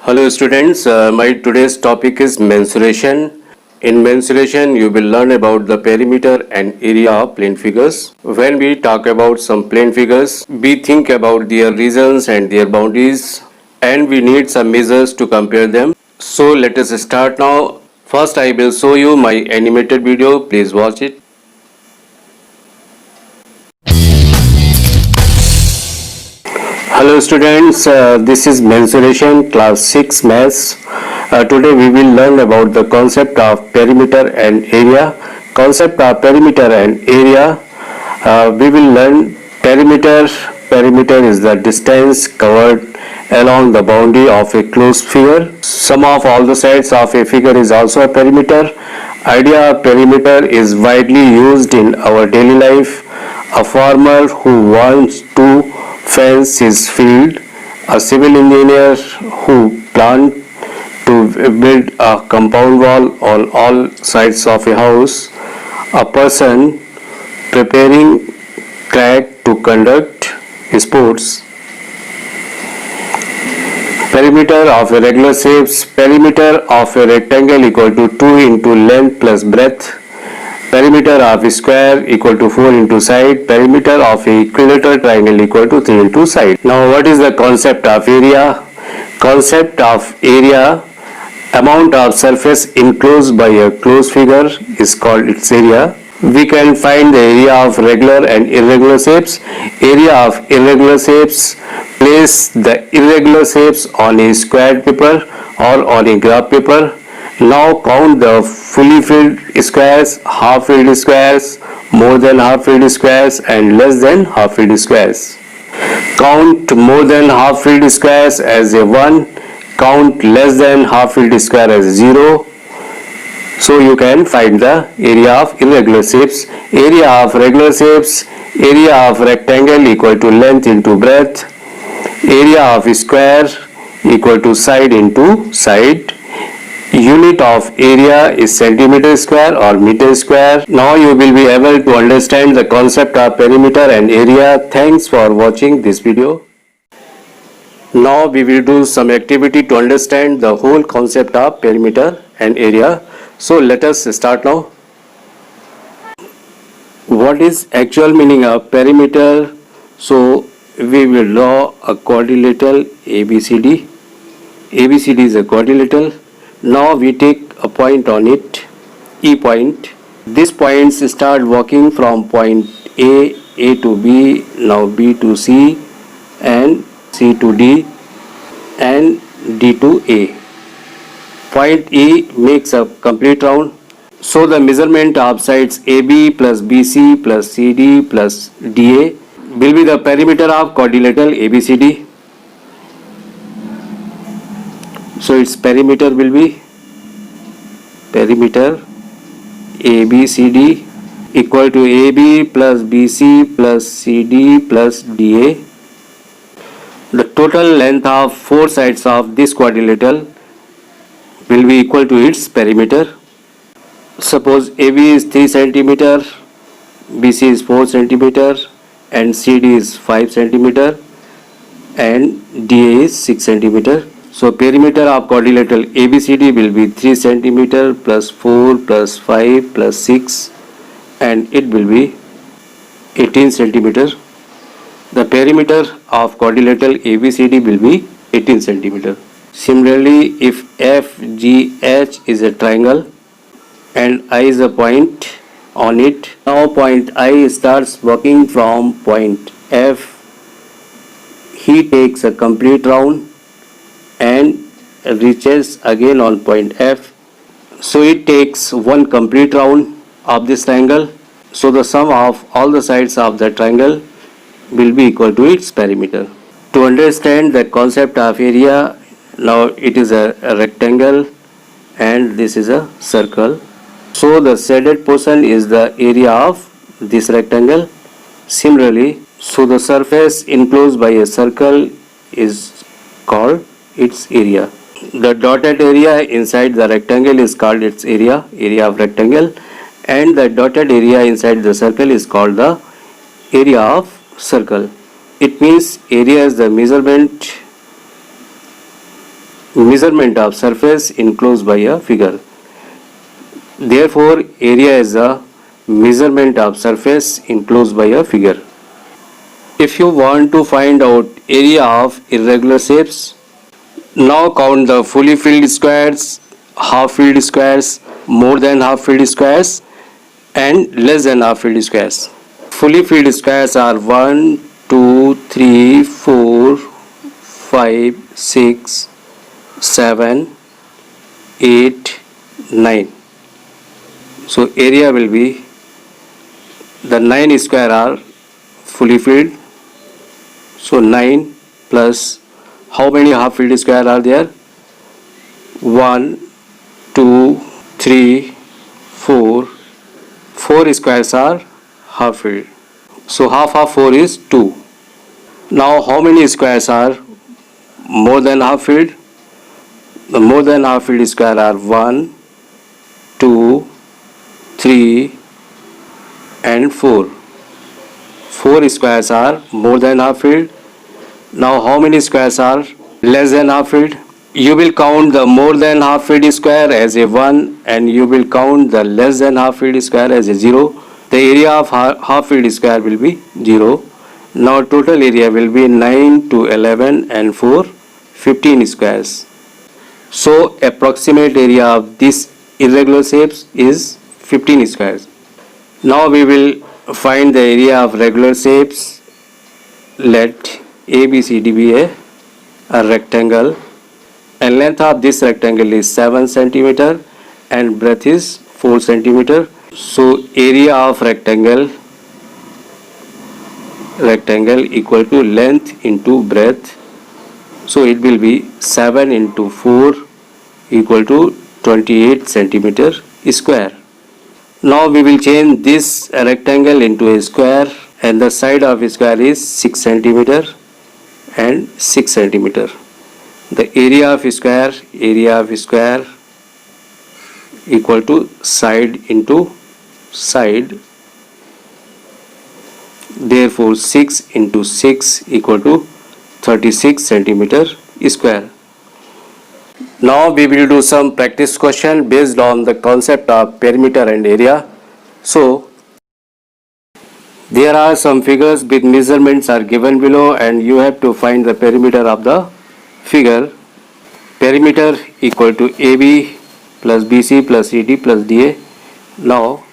Hello students, my today's topic is mensuration. In mensuration, you will learn about the perimeter and area of plane figures. When we talk about some plane figures, we think about their regions and their boundaries, and we need some measures to compare them. So let us start now. First, I will show you my animated video. Please watch it. Hello students, this is mensuration class 6 maths. Today we will learn about the concept of perimeter and area. Concept of perimeter and area, we will learn perimeter. Perimeter is the distance covered along the boundary of a closed figure. Sum of all the sides of a figure is also a perimeter. Idea of perimeter is widely used in our daily life. A farmer who wants to fence his field, a civil engineer who plans to build a compound wall on all sides of a house, a person preparing track to conduct sports. Perimeter of a regular shape. Perimeter of a rectangle equal to 2 into length plus breadth. Perimeter of a square equal to 4 into side. Perimeter of a equilateral triangle equal to 3 into side. Now what is the concept of area? Concept of area, amount of surface enclosed by a closed figure is called its area. We can find the area of regular and irregular shapes. Area of irregular shapes. Place the irregular shapes on a squared paper or on a graph paper. Now count the fully filled squares, half filled squares, more than half filled squares and less than half filled squares. Count more than half filled squares as a 1, count less than half filled square as 0. So you can find the area of irregular shapes. Area of regular shapes, area of rectangle equal to length into breadth. Area of square equal to side into side. Unit of area is centimeter square or meter square. Now you will be able to understand the concept of perimeter and area. Thanks for watching this video. Now we will do some activity to understand the whole concept of perimeter and area. So let us start now. What is actual meaning of perimeter? So we will draw a quadrilateral ABCD. ABCD is a quadrilateral. Now we take a point on it, E point. These points start walking from point A to B, now B to C, and C to D, and D to A. Point E makes a complete round. So the measurement of sides AB plus BC plus CD plus DA will be the perimeter of quadrilateral ABCD. So its perimeter will be perimeter ABCD equal to AB plus BC plus CD plus DA. The total length of four sides of this quadrilateral will be equal to its perimeter. Suppose AB is 3 cm, BC is 4 cm, and CD is 5 cm, and DA is 6 cm. So perimeter of quadrilateral ABCD will be 3 cm plus 4 plus 5 plus 6, and it will be 18 cm. The perimeter of quadrilateral ABCD will be 18 cm. Similarly, if FGH is a triangle and I is a point on it, now point I starts working from point F. He takes a complete round and reaches again on point F. So it takes one complete round of this triangle. So the sum of all the sides of the triangle will be equal to its perimeter. To understand the concept of area, now it is a rectangle and this is a circle. So the shaded portion is the area of this rectangle. Similarly, so the surface enclosed by a circle is called its area. The dotted area inside the rectangle is called its area of rectangle, and the dotted area inside the circle is called the area of circle. It means area is the measurement measurement of surface enclosed by a figure. Therefore, area is the measurement of surface enclosed by a figure. If you want to find out area of irregular shapes, now count the fully filled squares, half filled squares, more than half filled squares and less than half filled squares. Fully filled squares are 1, 2, 3, 4, 5, 6, 7, 8, 9. So area will be, the 9 square are fully filled. So 9 plus, how many half filled square are there? 1, 2, 3, 4. 4 squares are half filled. So half of 4 is 2. Now how many squares are more than half filled? The more than half filled square are 1, 2, 3 and 4. 4 squares are more than half filled. Now how many squares are less than half filled? You will count the more than half filled square as a 1 and you will count the less than half filled square as a 0. The area of half filled square will be 0. Now total area will be 9 to 11 and 4, 15 squares. So approximate area of this irregular shapes is 15 squares. Now we will find the area of regular shapes. Let ABCD be a rectangle, and length of this rectangle is 7 centimeter and breadth is 4 centimeter. So area of rectangle equal to length into breadth. So it will be 7 into 4 equal to 28 centimeter square. Now we will change this rectangle into a square, and the side of a square is 6 centimeter and 6 centimeter. The area of square equal to side into side. Therefore 6 into 6 equal to 36 centimeter square. Now we will do some practice question based on the concept of perimeter and area. So there are some figures with measurements are given below and you have to find the perimeter of the figure. Perimeter equal to AB plus BC plus CD plus DA. Now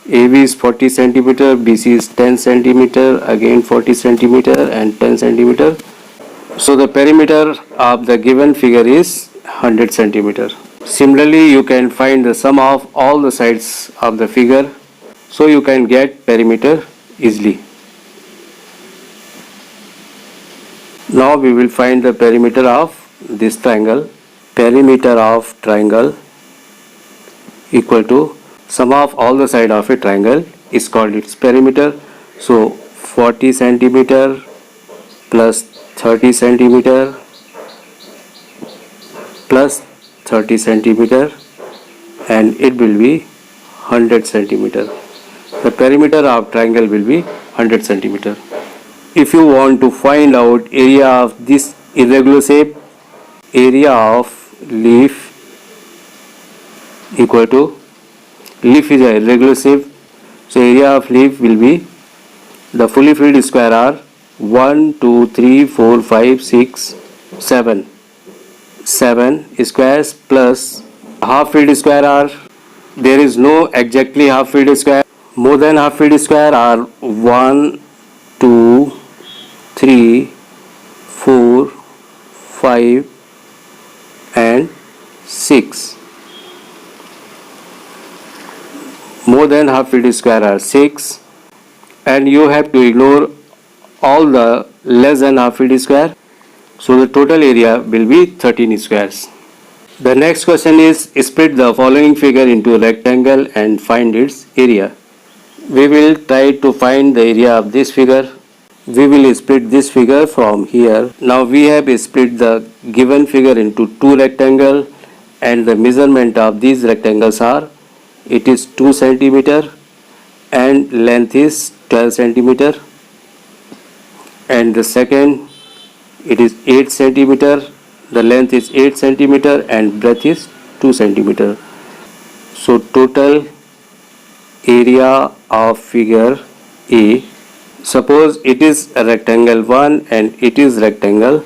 AB is 40 centimeter, BC is 10 centimeter, again 40 centimeter and 10 centimeter. So the perimeter of the given figure is 100 centimeter. Similarly, you can find the sum of all the sides of the figure, so you can get perimeter easily. Now we will find the perimeter of this triangle. Perimeter of triangle equal to sum of all the side of a triangle is called its perimeter. So 40 centimeter plus 30 centimeter plus 30 centimeter and it will be 100 centimeter. The perimeter of triangle will be 100 centimeter. If you want to find out area of this irregular shape, area of leaf equal to, leaf is a irregular shape, so area of leaf will be, the fully filled square are 1, 2, 3, 4, 5, 6, 7. 7 squares plus half filled square are, there is no exactly half filled square. More than half filled square are 1, 2, 3, 4, 5 and 6. More than half filled square are 6, and you have to ignore all the less than half filled square. So the total area will be 13 squares. The next question is, split the following figure into rectangle and find its area. We will try to find the area of this figure. We will split this figure from here. Now we have split the given figure into two rectangles, and the measurement of these rectangles are, it is 2 centimeter and length is 12 centimeter, and the second, it is 8 centimeter the length is 8 centimeter and breadth is 2 centimeter. So total area of figure A, suppose it is a rectangle 1 and it is rectangle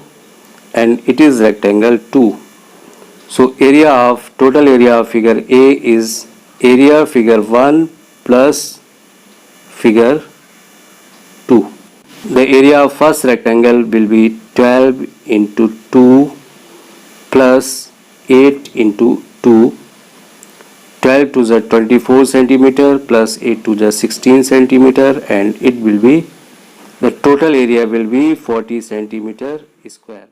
2. So total area of figure A is area figure 1 plus figure 2. The area of first rectangle will be 12 into 2 plus 8 into 2. 12 to the 24 centimeter plus 8 to the 16 centimeter, and it will be, the total area will be 40 centimeter square.